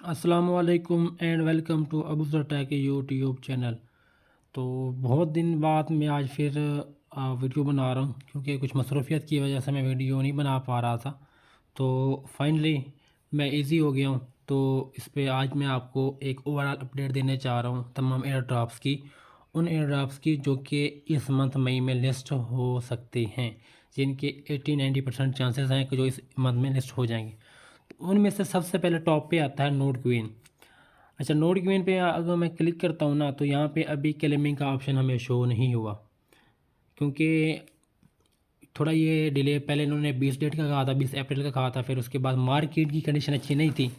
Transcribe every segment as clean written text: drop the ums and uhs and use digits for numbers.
अस्सलामुअलैकुम and welcome to Abuzar tech YouTube channel. तो बहुत दिन बाद मैं आज फिर वीडियो बना रहा हूँ क्योंकि कुछ मसरूफियत की वजह से मैं वीडियो नहीं बना पा रहा था। तो फाइनली मैं इजी हो गया हूँ। तो इस पे आज मैं आपको एक ओवरऑल अपडेट देने चाह रहा हूँ तमाम एयर ड्रॉप्स की, उन एयर ड्रॉप्स की जो कि इस मंथ मई में लिस्ट हो सकते हैं, जिनके 80-90% चांसेस हैं कि जो इस मंथ में लिस्ट हो जाएंगे। उनमें से सबसे पहले टॉप पे आता है नोट क्वीन। अच्छा, नोट क्वीन पे अगर मैं क्लिक करता हूँ ना, तो यहाँ पे अभी क्लेमिंग का ऑप्शन हमें शो नहीं हुआ, क्योंकि थोड़ा ये डिले, पहले इन्होंने 20 डेट का कहा था, 20 अप्रैल का कहा था, फिर उसके बाद मार्केट की कंडीशन अच्छी नहीं थी।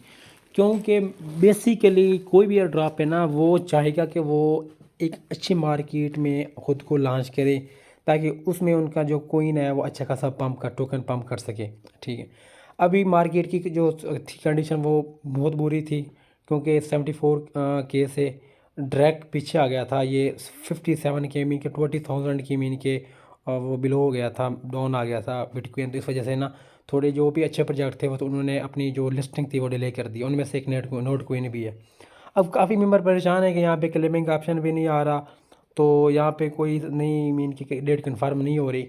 क्योंकि बेसिकली कोई भी एयर ड्रॉप है ना, वो चाहेगा कि वो एक अच्छी मार्केट में ख़ुद को लॉन्च करे, ताकि उसमें उनका जो कोइन है वो अच्छा खासा पंप कर टोकन पंप कर सके। ठीक है, अभी मार्केट की जो थी कंडीशन वो बहुत बुरी थी, क्योंकि 74 के से डायरेक्ट पीछे आ गया था। ये 57 के मीन के 20,000 की मीन के वो बिलो हो गया था, डाउन आ गया था बिटकॉइन। तो इस वजह से ना थोड़े जो भी अच्छे प्रोजेक्ट थे वो तो उन्होंने अपनी जो लिस्टिंग थी वो डिले कर दी। उनमें से एक नोट कोइन भी है। अब काफ़ी मेंबर परेशान है कि यहाँ पे क्लेमिंग का ऑप्शन भी नहीं आ रहा, तो यहाँ पे कोई नई मीन की डेट कन्फर्म नहीं हो रही।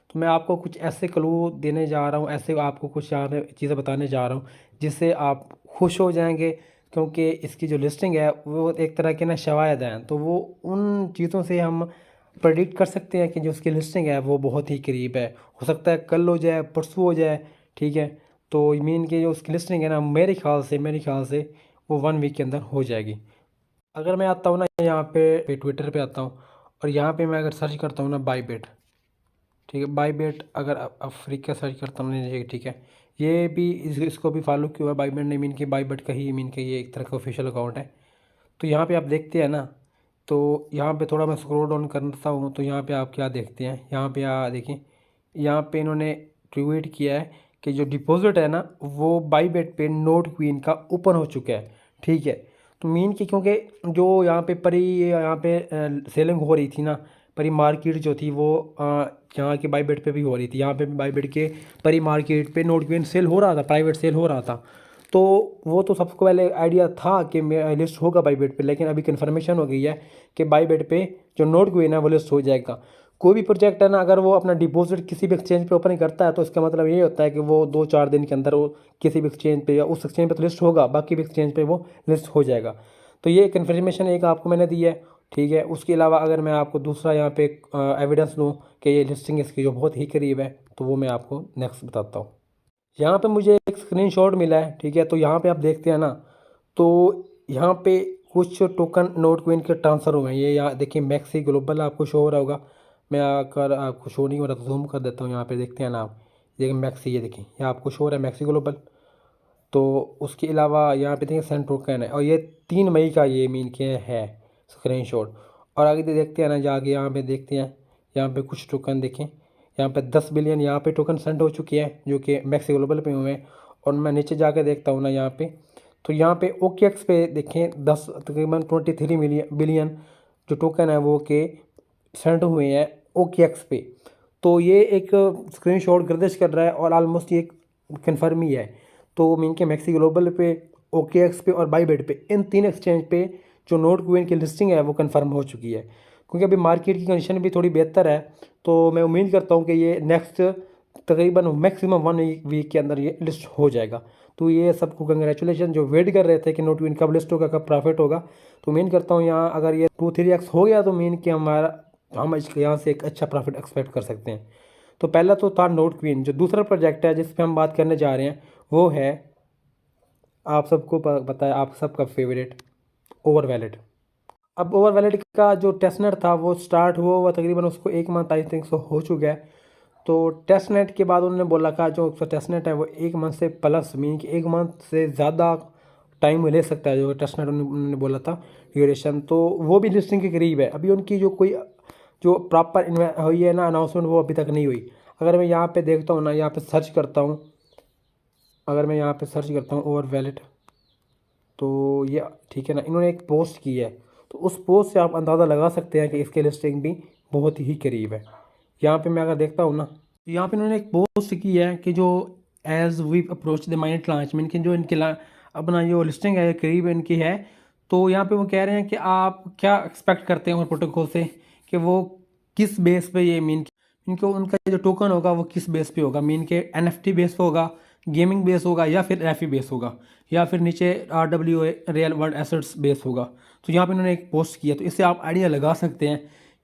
तो मैं आपको कुछ ऐसे क्लू देने जा रहा हूँ, ऐसे आपको कुछ यहाँ पे चीज़ें बताने जा रहा हूँ जिससे आप खुश हो जाएंगे, क्योंकि इसकी जो लिस्टिंग है वो एक तरह के ना शवायद हैं। तो वो उन चीज़ों से हम प्रेडिक्ट कर सकते हैं कि जो उसकी लिस्टिंग है वो बहुत ही करीब है। हो सकता है कल हो जाए, परसों हो जाए। ठीक है, तो मीन की जो उसकी लिस्टिंग है ना, मेरे ख्याल से वो 1 वीक के अंदर हो जाएगी। अगर मैं आता हूँ ना यहाँ पे ट्विटर पे आता हूँ, और यहाँ पे मैं अगर सर्च करता हूँ ना बाईबिट। ठीक है, बाईबिट अगर अफ्रीका सर्च करता हूँ नहीं, ठीक है, ये भी इसको भी फॉलो किया हुआ बाईबिट ने। मीन की बाईबिट का ही मीन के ये एक तरह का ऑफिशियल अकाउंट है। तो यहाँ पे आप देखते हैं ना, तो यहाँ पे थोड़ा मैं स्क्रॉल डाउन करता हूँ, तो यहाँ पे आप क्या देखते हैं, यहाँ पे देखिए, यहाँ पे इन्होंने ट्वीट किया है कि जो डिपॉजिट है ना वो बाईबिट पे नोट क्वीन का ओपन हो चुका है। ठीक है, तो मीन की क्योंकि जो यहाँ पे यहाँ पे सेलिंग हो रही थी ना, परी मार्केट जो थी वो यहाँ के बाईबिट पे भी हो रही थी। यहाँ पे भी बाईबिट के परी मार्केट पे नोट क्वीन सेल हो रहा था, प्राइवेट सेल हो रहा था। तो वो तो सबको पहले आइडिया था कि लिस्ट होगा बाईबिट पे, लेकिन अभी कन्फर्मेशन हो गई है कि बाईबिट पे जो नोट क्वीन है वो लिस्ट हो जाएगा। कोई भी प्रोजेक्ट है ना, अगर वो अपना डिपॉजिट किसी भी एक्सचेंज पे ओपन करता है, तो इसका मतलब ये होता है कि वो 2-4 दिन के अंदर वो किसी भी एक्सचेंज पे या उस एक्सचेंज पे तो लिस्ट होगा, बाकी भी एक्सचेंज पे वो लिस्ट हो जाएगा। तो ये कन्फर्मेशन एक आपको मैंने दी है। ठीक है, उसके अलावा अगर मैं आपको दूसरा यहाँ पे एविडेंस दूँ कि ये लिस्टिंग इसकी जो बहुत ही करीब है, तो वो मैं आपको नेक्स्ट बताता हूँ। यहाँ पे मुझे एक स्क्रीनशॉट मिला है। ठीक है, तो यहाँ पे आप देखते हैं ना, तो यहाँ पे कुछ टोकन नोट क्वीन के ट्रांसफ़र हुए हैं। ये यहाँ देखिए, मैक्सी ग्लोबल आपको शो हो रहा होगा। मैं अगर आपको शो नहीं हो रहा तो जूम कर देता हूँ। यहाँ पे देखते हैं ना आप, ये मैक्सी, ये देखिए, ये आपको शो हो रहा है मैक्सी ग्लोबल। तो उसके अलावा यहाँ पे देखिए सेंट टोकन है, और ये 3 मई का ये मीन के है स्क्रीनशॉट। और आगे देखते हैं ना, जाके यहाँ पे देखते हैं, यहाँ पे कुछ टोकन देखें, यहाँ पे 10 बिलियन यहाँ पे टोकन सेंड हो चुके हैं जो कि मैक्स ग्लोबल पे हुए हैं। और मैं नीचे जाके देखता हूँ ना यहाँ पे, तो यहाँ पे OKX पे देखें 10 तकरीबन 23 बिलियन जो टोकन है वो के सेंड हुए हैं OKX पे। तो ये एक स्क्रीनशॉट गर्दिश कर रहा है, और ऑलमोस्ट ये कन्फर्म ही है। तो मीन के मैक्सी ग्लोबल पे, OKX पे और बाईबिट पे, इन 3 एक्सचेंज पे जो नोट क्वीन की लिस्टिंग है वो कंफर्म हो चुकी है। क्योंकि अभी मार्केट की कंडीशन भी थोड़ी बेहतर है, तो मैं उम्मीद करता हूँ कि ये नेक्स्ट तकरीबन मैक्सिमम 1 वीक के अंदर ये लिस्ट हो जाएगा। तो ये सबको कंग्रेचुलेशन जो वेट कर रहे थे कि नोट क्वीन कब लिस्ट होगा, कब प्रॉफिट होगा। तो उम्मीद करता हूँ यहाँ अगर ये 2-3x हो गया, तो मीन कि हम यहाँ से एक अच्छा प्रॉफिट एक्सपेक्ट कर सकते हैं। तो पहला तो था नोट क्वीन। जो दूसरा प्रोजेक्ट है जिस पर हम बात करने जा रहे हैं वो है, आप सबको पता है, आप सबका फेवरेट ओवर वैलेट। अब ओवर वैलेट का जो टेस्टनेट था वो स्टार्ट हुआ तकरीबन उसको 1 मंथ आई थिंक सो हो चुका है। तो टेस्टनेट के बाद उन्होंने बोला था जो उसका टेस्टनेट है वो 1 मंथ से प्लस, मीन कि 1 मंथ से ज़्यादा टाइम ले सकता है जो टेस्टनेट उन्होंने बोला था ड्यूरेशन। तो वो भी लिस्टिंग के करीब है। अभी उनकी जो कोई जो प्रॉपर हुई है ना अनाउंसमेंट, वो अभी तक नहीं हुई। अगर मैं यहाँ पे देखता हूँ ना, यहाँ पे सर्च करता हूँ, अगर मैं यहाँ पे सर्च करता हूँ ओवर वैलेट, तो ये ठीक है ना, इन्होंने एक पोस्ट की है। तो उस पोस्ट से आप अंदाज़ा लगा सकते हैं कि इसकी लिस्टिंग भी बहुत ही करीब है। यहाँ पे मैं अगर देखता हूँ ना, तो यहाँ पे इन्होंने एक पोस्ट की है कि जो as we approach the minute launch, mean कि जो इनके अपना जो लिस्टिंग है करीब इनकी है। तो यहाँ पे वो कह रहे हैं कि आप क्या एक्सपेक्ट करते हैं उन प्रोटोकॉल से कि वो किस बेस पे ये मीन इनको उनका जो टोकन होगा वो किस बेस पे होगा, मीन के NFT बेस पे होगा, गेमिंग बेस होगा, या फिर RFI बेस होगा, या फिर नीचे RWA real world assets base होगा। तो यहाँ पे उन्होंने एक पोस्ट किया, तो इससे आप आइडिया लगा सकते हैं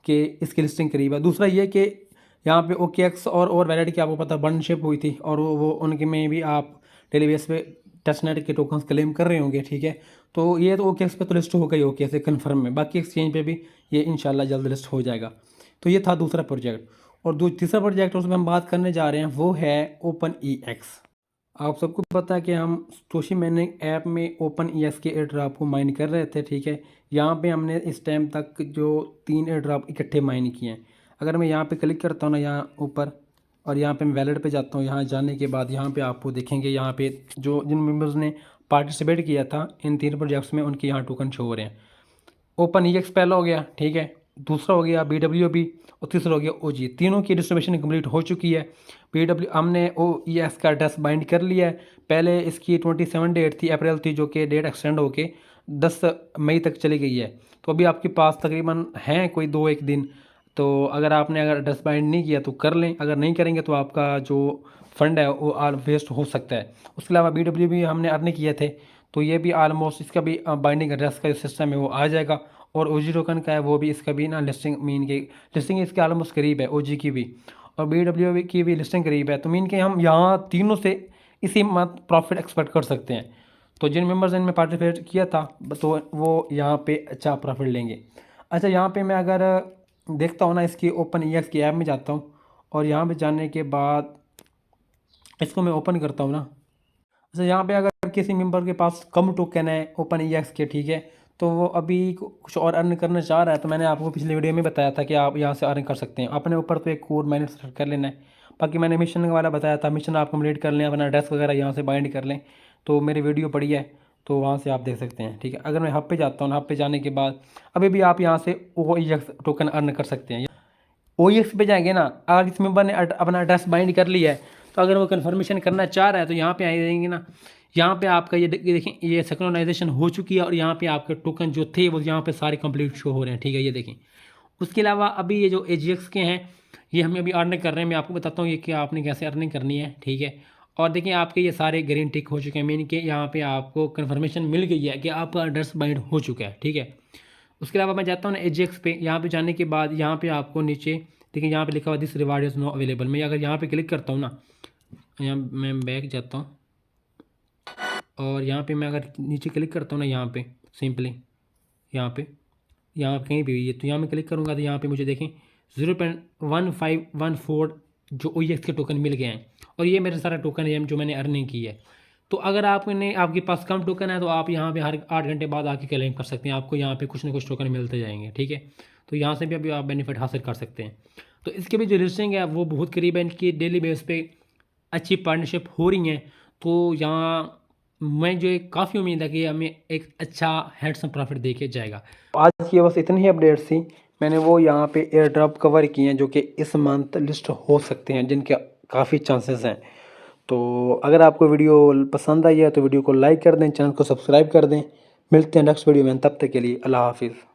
कि इसकी लिस्टिंग करीब है। दूसरा ये कि यहाँ पे OKX और वैलिड की आपको पता पार्टनरशिप हुई थी, और वो उनके में भी आप डेली बेस पे टेस्टनेट के टोकन्स क्लेम कर रहे होंगे, ठीक है। तो ये तो OKX पे तो लिस्ट हो गई, OKX से कन्फर्म है, बाकी एक्सचेंज पे भी ये इंशाल्लाह जल्द लिस्ट हो जाएगा। तो ये था दूसरा प्रोजेक्ट। और तीसरा प्रोजेक्ट उसमें हम बात करने जा रहे हैं वो है OpenEX। आप सबको पता है कि हम तोशी माइनिंग ऐप में OpenEX के एयर ड्रॉप को माइन कर रहे थे, ठीक है। यहाँ पे हमने इस टाइम तक जो 3 एयर ड्रॉप इकट्ठे माइन किए हैं। अगर मैं यहाँ पे क्लिक करता हूँ ना यहाँ ऊपर, और यहाँ पे मैं वैलेट पे जाता हूँ, यहाँ जाने के बाद यहाँ पे आपको देखेंगे यहाँ पे जो जिन मेंबर्स ने पार्टिसिपेट किया था इन 3 प्रोजेक्ट्स में उनके यहाँ टोकन शो हो रहे हैं। OpenEX पहला हो गया, ठीक है, दूसरा हो गया BWB, और तीसरा हो गया OG। तीनों की डिस्ट्रीब्यूशन कंप्लीट हो चुकी है। हमने OEX का एड्रेस बाइंड कर लिया है। पहले इसकी 27 डेट थी, अप्रैल थी, जो कि डेट एक्सटेंड होके 10 मई तक चली गई है। तो अभी आपके पास तकरीबन हैं कोई 2-1 दिन। तो अगर एड्रेस बाइंड नहीं किया तो कर लें, अगर नहीं करेंगे तो आपका जो फंड है वो वेस्ट हो सकता है। उसके अलावा BWB हमने अर्न किए थे, तो ये भी ऑलमोस्ट इसका भी बाइंडिंग एड्रेस का जो सिस्टम है वो आ जाएगा। और OG टोकन का है वो भी, इसका भी ना लिस्टिंग मीन के लिस्टिंग इसके ऑलमोस्ट करीब है, OG की भी और BWB की भी लिस्टिंग करीब है। तो मीन के हम यहाँ तीनों से इसी मंथ प्रॉफिट एक्सपेक्ट कर सकते हैं। तो जिन मेंबर्स ने इनमें पार्टिसिपेट किया था तो वो यहाँ पे अच्छा प्रॉफिट लेंगे। अच्छा, यहाँ पे मैं अगर देखता हूँ ना, इसकी OpenEX की ऐप में जाता हूँ, और यहाँ पे जाने के बाद इसको मैं ओपन करता हूँ ना। अच्छा, यहाँ पे अगर किसी मेंबर के पास कम टोकन है OpenEX के, ठीक है, तो वो अभी कुछ और अर्न करना चाह रहा है, तो मैंने आपको पिछले वीडियो में बताया था कि आप यहाँ से अर्न कर सकते हैं। अपने ऊपर तो एक कोड मैंने सेलेक्ट कर लेना है। बाकी मैंने मिशन वाला बताया था, मिशन आप कंप्लीट कर लें, अपना एड्रेस वगैरह यहाँ से बाइंड कर लें। तो मेरी वीडियो पड़ी है, तो वहाँ से आप देख सकते हैं, ठीक है। अगर मैं हब पे जाता हूँ, हब पे जाने के बाद अभी भी आप यहाँ से OEX टोकन अर्न कर सकते हैं। OEX पे जाएंगे ना, अगर इस मेंबर ने अपना एड्रेस बाइंड कर लिया है, तो अगर वो कन्फर्मेशन करना चाह रहा है तो यहाँ पे आ जाएंगे ना। यहाँ पे आपका ये देखें, ये सिंक्रोनाइजेशन हो चुकी है, और यहाँ पे आपके टोकन जो थे वो यहाँ पे सारे कंप्लीट शो हो रहे हैं, ठीक है, ये देखें। उसके अलावा अभी ये जो AGX के हैं ये हमें अभी अर्न कर रहे हैं। मैं आपको बताता हूँ ये कि आपने कैसे अर्निंग करनी है, ठीक है। और देखिए आपके ये सारे ग्रीन टिक हो चुके हैं, मीन के यहाँ पे आपको कन्फर्मेशन मिल गई है कि आपका एड्रेस बाइंड हो चुका है, ठीक है। उसके अलावा मैं जाता हूँ ना AGX पे, यहाँ पे जाने के बाद यहाँ पे आपको नीचे देखिए यहाँ पे लिखा हुआ this reward is no available. मैं अगर यहाँ पे क्लिक करता हूँ ना, यहाँ मैं बैक जाता हूँ, और यहाँ पे मैं अगर नीचे क्लिक करता हूँ ना, यहाँ पे सिंपली यहाँ कहीं भी ये, तो यहाँ मैं क्लिक करूँगा तो यहाँ पे मुझे देखें 0.1514 जो OEX के टोकन मिल गए हैं, और ये मेरा सारा टोकन है जो मैंने अर्निंग की है। तो अगर आपके पास कम टोकन है तो आप यहाँ पे हर 8 घंटे बाद आके क्लेम कर सकते हैं, आपको यहाँ पे कुछ ना कुछ टोकन मिलते जाएंगे, ठीक है। तो यहाँ से भी अभी आप बेनिफिट हासिल कर सकते हैं। तो इसके भी जो लिस्टिंग है वो बहुत करीब है, इनकी डेली बेस पे अच्छी पार्टनरशिप हो रही हैं। तो यहाँ मैं जो काफ़ी उम्मीद है कि हमें एक अच्छा हैंडसम प्रॉफिट दे के जाएगा। आज की बस इतनी ही अपडेट्स थी, मैंने वो यहाँ पे एयर ड्रॉप कवर किए हैं जो कि इस मंथ लिस्ट हो सकते हैं, जिनके काफ़ी चांसेस हैं। तो अगर आपको वीडियो पसंद आई है तो वीडियो को लाइक कर दें, चैनल को सब्सक्राइब कर दें। मिलते हैं नेक्स्ट वीडियो में, तब तक के लिए अल्लाह हाफिज़।